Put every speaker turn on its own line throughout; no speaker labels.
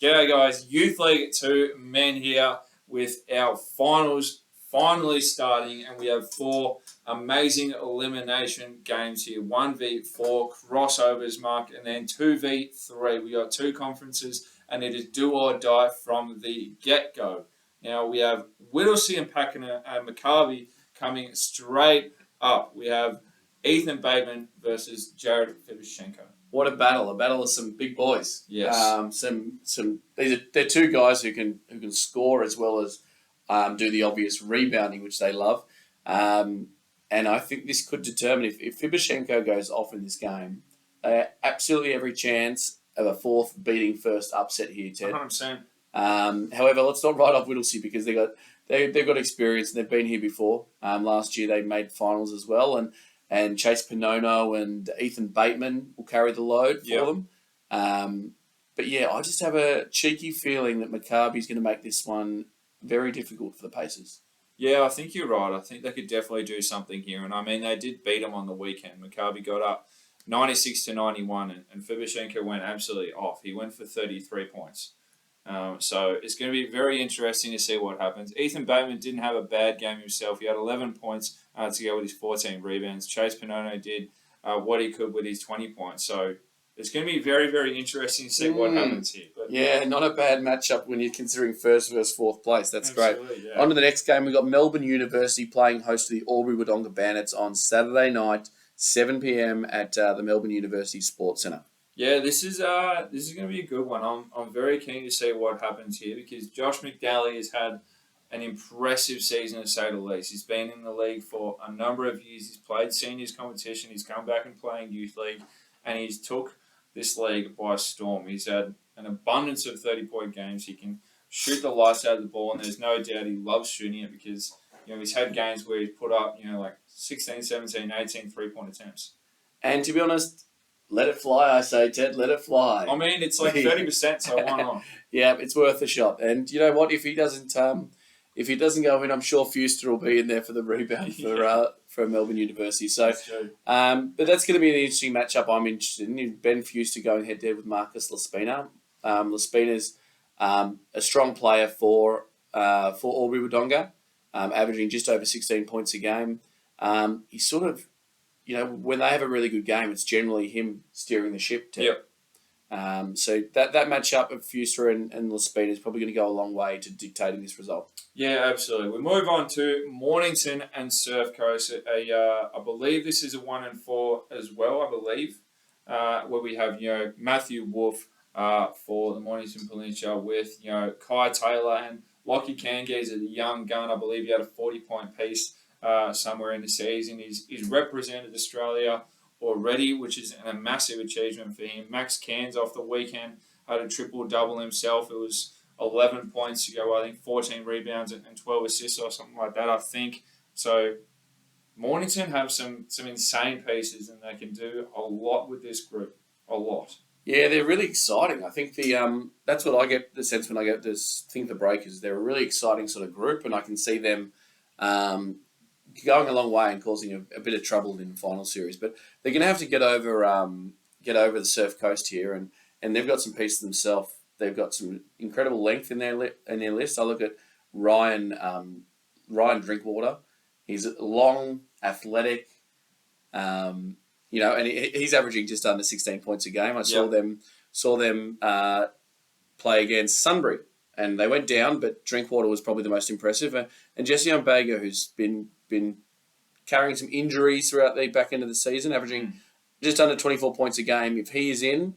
G'day guys, Youth League 2 men here with our finals finally starting, and we have 4 amazing elimination games here. 1v4 crossovers, Mark, and then 2v3. We got 2 conferences, and it is do or die from the get-go. Now we have Whittlesea and Pakenham and Maccabi coming straight up. We have Ethan Bateman versus Jared Fibashenko.
What a battle of some big boys.
Yes.
They're 2 guys who can score as well as do the obvious rebounding, which they love. And I think this could determine if Fibashenko goes off in this game, they have absolutely every chance of a 4th beating first upset here, Ted.
100%.
However, let's not write off Whittlesea because they've got experience and they've been here before. Last year they made finals as well, and Chase Pinono and Ethan Bateman will carry the load for them. But yeah, I just have a cheeky feeling that Maccabi's going to make this one very difficult for the Pacers.
Yeah, I think you're right. I think they could definitely do something here. And I mean, they did beat them on the weekend. Maccabi got up 96-91, and Fibashenko went absolutely off. He went for 33 points. So it's going to be very interesting to see what happens. Ethan Bateman didn't have a bad game himself. He had 11 points to go with his 14 rebounds. Chase Pinono did what he could with his 20 points. So it's going to be very, very interesting to see what happens here. But
yeah, not a bad matchup when you're considering 1st versus 4th place. That's great.
Yeah.
On to the next game. We've got Melbourne University playing host to the Albury-Wodonga Bandits on Saturday night, 7 p.m. at the Melbourne University Sports Centre.
Yeah, this is going to be a good one. I'm very keen to see what happens here because Josh McDally has had an impressive season, to say the least. He's been in the league for a number of years. He's played seniors competition. He's come back and playing youth league, and he's took this league by storm. He's had an abundance of 30-point games. He can shoot the lights out of the ball, and there's no doubt he loves shooting it because he's had games where he's put up like 16, 17, 18 3-point attempts.
And to be honest, let it fly, I say, Ted. Let it fly.
I mean, it's like 30%, so why not?
Yeah, it's worth a shot. And you know what? If he doesn't go in, I'm sure Fuster will be in there for the rebound for Melbourne University. So, but that's going to be an interesting matchup. I'm interested in Ben Fuster going head to head with Marcus Laspina. Laspina's a strong player for Albury-Wodonga, averaging just over 16 points a game. He's sort of, when they have a really good game, it's generally him steering the ship.
Yep.
So that matchup of Fuster and Laspina is probably going to go a long way to dictating this result.
Yeah, absolutely. We move on to Mornington and Surf Coast. I believe this is a 1-4 as well. I believe where we have Matthew Wolf for the Mornington Peninsula with Kai Taylor and Lockie Kangas, a young gun. I believe he had a 40-point piece somewhere in the season. He's represented Australia already, which is a massive achievement for him. Max Cairns off the weekend had a triple-double himself. It was 11 points to go, I think 14 rebounds and 12 assists or something like that, I think. So Mornington have some insane pieces, and they can do a lot with this group. A lot.
Yeah, they're really exciting. I think that's what I get the sense when I get this think the Breakers. They're a really exciting sort of group, and I can see them going a long way and causing a bit of trouble in the final series. But they're going to have to get over the Surf Coast here, and they've got some pieces themselves. They've got some incredible length in their list. I look at Ryan Drinkwater. He's long, athletic, and he's averaging just under 16 points a game. I saw them play against Sunbury, and they went down, but Drinkwater was probably the most impressive. And Jesse Umbago, who's been carrying some injuries throughout the back end of the season, averaging just under 24 points a game. If he is in,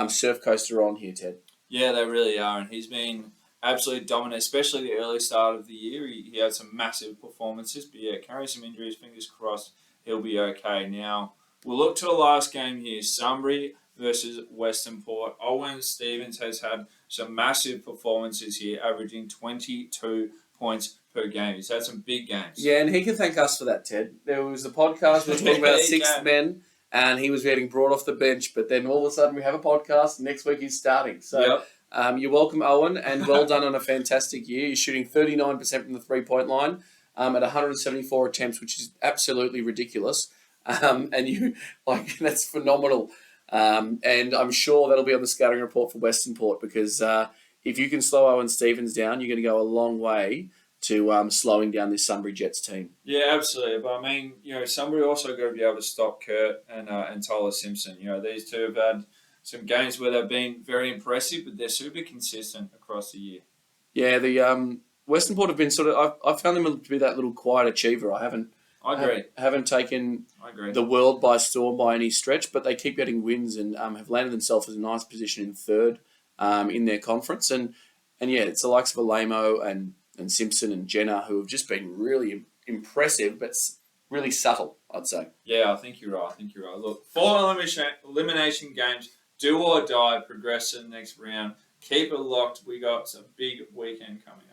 Surf Coast are on here, Ted.
Yeah, they really are, and he's been absolutely dominant, especially the early start of the year. He had some massive performances, but yeah, carrying some injuries, fingers crossed, he'll be okay. Now, we'll look to the last game here, Sunbury versus Western Port. Owen Stevens has had some massive performances here, averaging 22 points per game. He's had some big games.
Yeah, and he can thank us for that, Ted. There was the podcast, we were talking about sixth men, and he was getting brought off the bench, but then all of a sudden we have a podcast, and next week he's starting. So you're welcome, Owen, and well done on a fantastic year. You're shooting 39% from the three-point line at 174 attempts, which is absolutely ridiculous. And that's phenomenal. And I'm sure that'll be on the scouting report for Western Port because if you can slow Owen Stevens down, you're going to go a long way to slowing down this Sunbury Jets team.
Yeah, absolutely. But I mean, somebody also got to be able to stop Kurt and Tyler Simpson. These two have had some games where they've been very impressive, but they're super consistent across the year.
Yeah, the Western Port have been sort of. I've found them to be that little quiet achiever.
I agree.
Haven't taken
I agree.
the world by storm by any stretch, but they keep getting wins and have landed themselves in a nice position in third in their conference. And yeah, it's the likes of Alamo and Simpson and Jenner who have just been really impressive, but really subtle, I'd say.
Yeah, I think you're right. Look, 4 elimination games, do or die, progress to the next round. Keep it locked. We got a big weekend coming up.